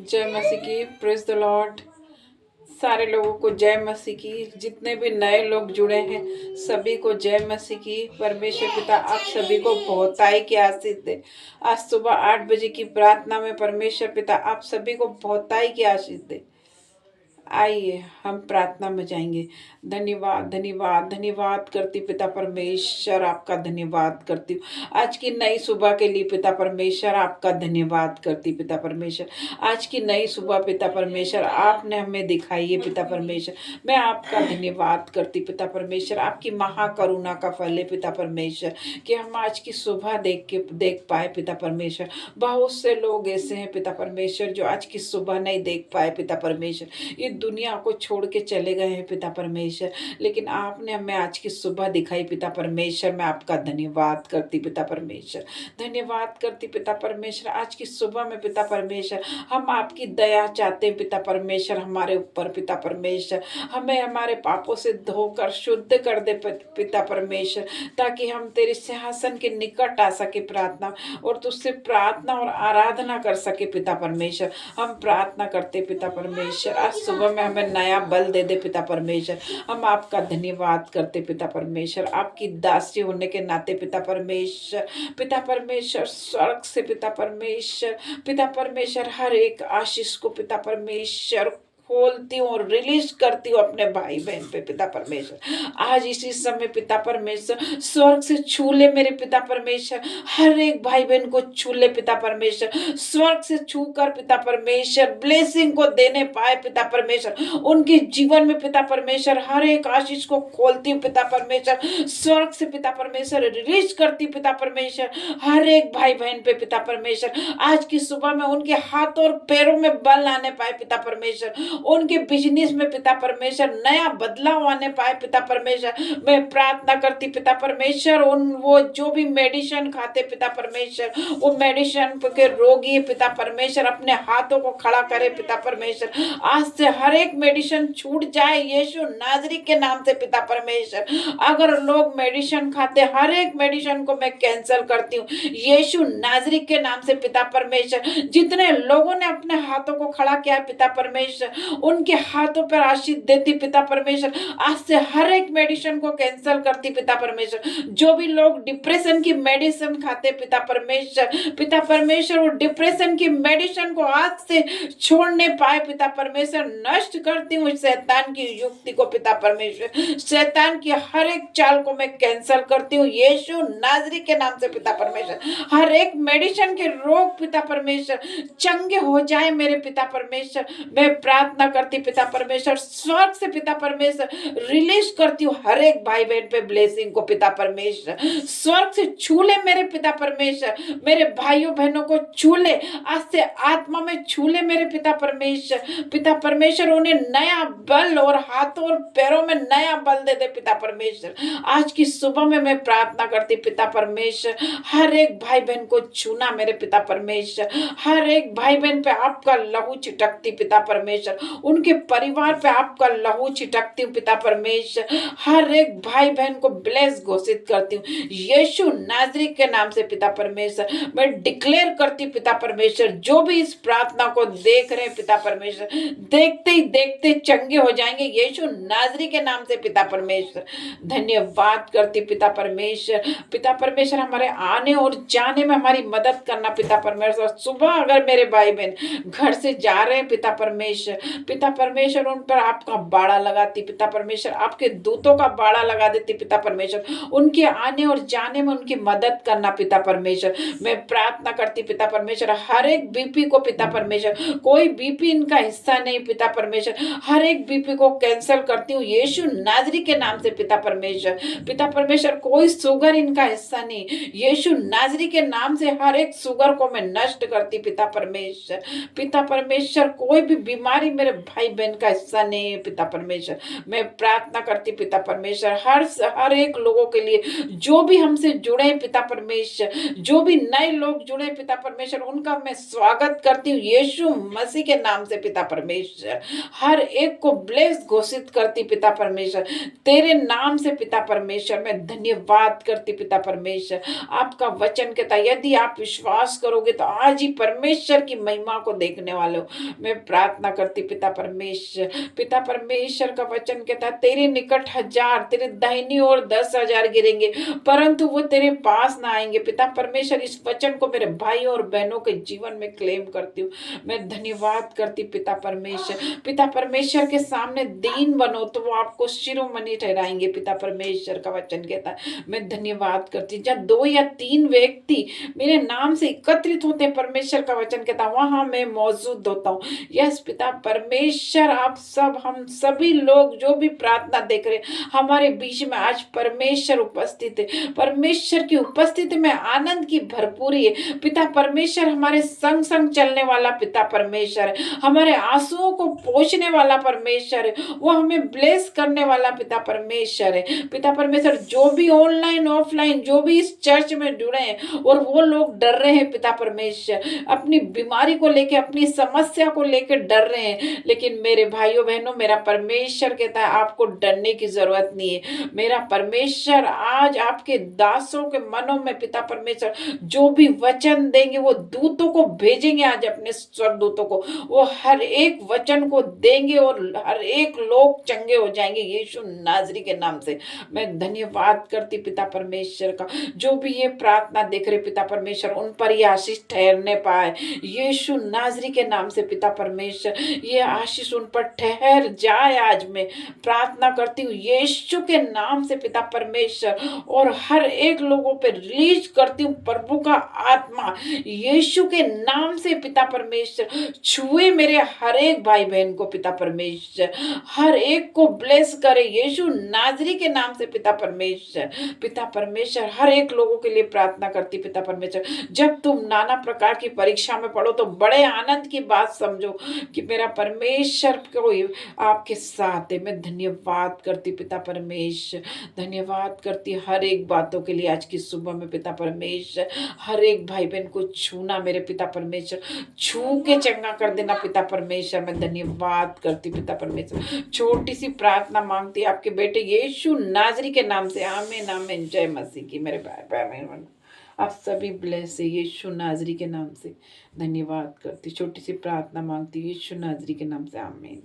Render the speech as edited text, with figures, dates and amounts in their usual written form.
जय मसीह की। Praise the Lord. सारे लोगों को जय मसीह की। जितने भी नए लोग जुड़े हैं सभी को जय मसीह की। परमेश्वर पिता आप सभी को बहुताई की आशीष दे। आज सुबह 8 बजे की प्रार्थना में परमेश्वर पिता आप सभी को बहुताई की आशीष दे। आइए हम प्रार्थना में जाएंगे। धन्यवाद धन्यवाद धन्यवाद करती पिता परमेश्वर, आपका धन्यवाद करती हूँ आज की नई सुबह के लिए। पिता परमेश्वर आपका धन्यवाद करती पिता परमेश्वर, आज की नई सुबह पिता परमेश्वर आपने हमें दिखाई है। पिता परमेश्वर मैं आपका धन्यवाद करती पिता परमेश्वर, आपकी महाकरुणा का फल है पिता परमेश्वर कि हम आज की सुबह देख पाए पिता परमेश्वर। बहुत से लोग ऐसे हैं पिता परमेश्वर जो आज की सुबह नहीं देख पाए पिता परमेश्वर, ये दुनिया को छोड़ के चले गए हैं पिता परमेश्वर, लेकिन आपने हमें आज की सुबह दिखाई पिता परमेश्वर। मैं आपका धन्यवाद करती पिता परमेश्वर, धन्यवाद करती पिता परमेश्वर। आज की सुबह में पिता परमेश्वर हम आपकी दया चाहते हैं पिता परमेश्वर हमारे ऊपर। पिता परमेश्वर हमें हमारे पापों से धोकर शुद्ध कर दे पिता परमेश्वर, ताकि हम तेरे सिंहासन के निकट आ सके प्रार्थना और तुझसे प्रार्थना और आराधना कर सके पिता परमेश्वर। हम प्रार्थना करते पिता परमेश्वर, आज सुबह में हमें नया बल दे दे पिता परमेश्वर। हम आपका धन्यवाद करते पिता परमेश्वर, आपकी दासी होने के नाते पिता परमेश्वर। पिता परमेश्वर स्वर्ग से पिता परमेश्वर हर एक आशीष को पिता परमेश्वर खोलती हूँ और रिलीज करती हूँ अपने भाई बहन पे पिता परमेश्वर। आज इसी समय पिता परमेश्वर स्वर्ग से छू ले मेरे पिता परमेश्वर, हर एक भाई बहन को छू ले पिता परमेश्वर। स्वर्ग से छू कर पिता परमेश्वर ब्लेसिंग को देने पाए पिता परमेश्वर, उनके जीवन में पिता परमेश्वर हर एक आशीष को खोलती हूँ पिता परमेश्वर। स्वर्ग से पिता परमेश्वर रिलीज करती पिता परमेश्वर हर एक भाई बहन पे पिता परमेश्वर। आज की सुबह में उनके हाथों और पैरों में बल आने पाए पिता परमेश्वर, उनके बिजनेस में पिता परमेश्वर नया बदलाव आने पाए पिता परमेश्वर। मैं प्रार्थना करती पिता परमेश्वर उन वो जो भी मेडिसिन खाते पिता परमेश्वर, वो मेडिसिन के रोगी पिता परमेश्वर अपने हाथों को खड़ा करे पिता परमेश्वर। आज से हर एक मेडिसिन छूट जाए यीशु नाजरी के नाम से पिता परमेश्वर। अगर लोग मेडिसिन खाते हर एक मेडिसिन को मैं कैंसिल करती हूँ यीशु नाजरी के नाम से पिता परमेश्वर। जितने लोगों ने अपने हाथों को खड़ा किया पिता परमेश्वर, उनके हाथों पर आशीष देती पिता परमेश्वर। आज से हर एक मेडिसिन को कैंसिल करती पिता परमेश्वर। जो भी लोग डिप्रेशन की मेडिसिन खाते पिता परमेश्वर वो डिप्रेशन की मेडिसिन को आज से छोड़ने पाए पिता परमेश्वर। नष्ट करती हूँ शैतान की युक्ति को पिता परमेश्वर, शैतान की हर एक चाल को मैं कैंसिल करती हूँ यीशु नाजरी के नाम से पिता परमेश्वर। हर एक मेडिसिन के रोग पिता परमेश्वर चंगे हो जाए मेरे पिता परमेश्वर। मैं प्रार्थना करती पिता परमेश्वर स्वर्ग से पिता परमेश्वर रिलीज करती हूँ हर एक भाई बहन पे ब्लेसिंग को पिता परमेश्वर। स्वर्ग से छू ले मेरे पिता परमेश्वर, मेरे भाइयों बहनों को छू ले, आज से आत्मा में छू ले मेरे पिता परमेश्वर उन्हें नया बल और हाथों और पैरों में नया बल दे दे पिता परमेश्वर। आज की सुबह में मैं प्रार्थना करती पिता परमेश्वर हर एक भाई बहन को छूना मेरे पिता परमेश्वर। हर एक भाई बहन पे आपका लहू छिटकती पिता परमेश्वर, उनके परिवार पे आपका लहू छिटकती हूँ पिता परमेश्वर। हर एक भाई बहन को ब्लेस घोषित करती हूँ यीशु नाजरी के नाम से पिता परमेश्वर। मैं डिक्लेयर करती पिता परमेश्वर जो भी इस प्रार्थना को देख रहे हैं पिता परमेश्वर, देखते ही देखते चंगे हो जाएंगे यीशु नाजरी के नाम से पिता परमेश्वर। धन्यवाद करती पिता परमेश्वर हमारे आने और जाने में हमारी मदद करना पिता परमेश्वर। सुबह अगर मेरे भाई बहन घर से जा रहे हैं पिता परमेश्वर उन पर आपका बाड़ा लगाती पिता परमेश्वर, आपके दूतों का बाड़ा लगा देती पिता परमेश्वर, उनके आने और जाने में उनकी मदद करना पिता परमेश्वर। मैं प्रार्थना करती पिता परमेश्वर हर एक बीपी को पिता परमेश्वर, कोई बीपी इनका हिस्सा नहीं पिता परमेश्वर, हर एक बीपी को कैंसिल करती हूँ यीशु नाजरी के नाम से पिता परमेश्वर कोई शुगर इनका हिस्सा नहीं यीशु नाजरी के नाम से हर एक शुगर को मैं नष्ट करती पिता परमेश्वर। कोई भी बीमारी मेरे मेरे भाई बहन का हिस्सा नहीं है पिता परमेश्वर। मैं प्रार्थना करती पिता परमेश्वर हर एक लोगों के लिए जो भी हमसे जुड़े हैं पिता परमेश्वर, जो भी नए लोग जुड़े हैं पिता परमेश्वर, उनका मैं स्वागत करती हूँ यीशु मसीह के नाम से पिता परमेश्वर। हर एक को ब्लेस घोषित करती पिता परमेश्वर तेरे नाम से पिता परमेश्वर। मैं धन्यवाद करती पिता परमेश्वर। आपका वचन कहता है यदि आप विश्वास करोगे तो आज ही परमेश्वर की महिमा को देखने वाले हो। मैं प्रार्थना करती पिता परमेश्वर। पिता परमेश्वर का वचन कहता है तेरे निकट 1000 तेरे दाहिनी ओर 10,000 गिरेंगे परंतु वो तेरे पास ना आएंगे। पिता परमेश्वर इस वचन को मेरे भाई और बहनों के जीवन में क्लेम करती हूँ। मैं धन्यवाद करती पिता परमेश्वर। पिता परमेश्वर के सामने दीन बनो तो वो आपको शिरोमणि ठहराएंगे। पिता परमेश्वर का वचन कहता है मैं धन्यवाद करती जब 2 या 3 व्यक्ति मेरे नाम से एकत्रित होते हैं, परमेश्वर का वचन कहता है वहां मैं मौजूद होता हूँ। यस पिता परमेश्वर आप सब हम सभी लोग जो भी प्रार्थना देख रहे हमारे बीच में आज परमेश्वर उपस्थित है। परमेश्वर की उपस्थिति में आनंद की भरपूरी है। पिता परमेश्वर हमारे संग संग चलने वाला पिता परमेश्वर है। हमारे आंसुओं को पोंछने वाला परमेश्वर है। वो हमें ब्लेस करने वाला पिता परमेश्वर है। पिता परमेश्वर जो भी ऑनलाइन ऑफलाइन जो भी इस चर्च में जुड़े हैं और वो लोग डर रहे हैं पिता परमेश्वर, अपनी बीमारी को लेके अपनी समस्या को लेके डर रहे हैं, लेकिन मेरे भाइयों बहनों मेरा परमेश्वर कहता है आपको डरने की जरूरत नहीं है। मेरा परमेश्वर आज आपके दासों के मनों में पिता परमेश्वर जो भी वचन देंगे वो दूतों को भेजेंगे। आज अपने स्वर्गदूतों को वो हर एक वचन को देंगे और हर एक लोग चंगे हो जाएंगे यीशु नाजरी के नाम से। मैं धन्यवाद करती पिता परमेश्वर का जो भी ये प्रार्थना देख रहे पिता परमेश्वर उन पर ये आशीष ठहरने पाए यीशु नाजरी के नाम से। पिता परमेश्वर ये आशीष उन पर ठहर जाए। आज मैं प्रार्थना करती हूँ यीशु के नाम से पिता परमेश्वर और हर एक लोगों पे रिलीज करती हूँ प्रभु का आत्मा यीशु के नाम से। पिता परमेश्वर छुए मेरे हर एक भाई बहन को पिता परमेश्वर, हर एक को ब्लेस करे यीशु नाजरी के नाम से। पिता परमेश्वर पिता परमेश्वर हर एक लोगों के लिए प्रार्थना करती पिता परमेश्वर। जब तुम नाना प्रकार की परीक्षा में पढ़ो तो बड़े आनंद की बात समझो कि मेरा परमेश्वर को आपके साथ है। मैं धन्यवाद करती पिता परमेश्वर, धन्यवाद करती हर एक बातों के लिए। आज की सुबह में पिता परमेश्वर हर एक भाई बहन को छूना मेरे पिता परमेश्वर, छू के चंगा कर देना पिता परमेश्वर। मैं धन्यवाद करती पिता परमेश्वर। छोटी सी प्रार्थना मांगती आपके बेटे यीशु नाजरी के नाम से। आमीन आमीन। जय मसीह की मेरे भाई बहन आप सभी ब्लेस है यीशु नाजरी के नाम से। धन्यवाद करती छोटी सी प्रार्थना मांगती यीशु नाजरी के नाम से। आमीन।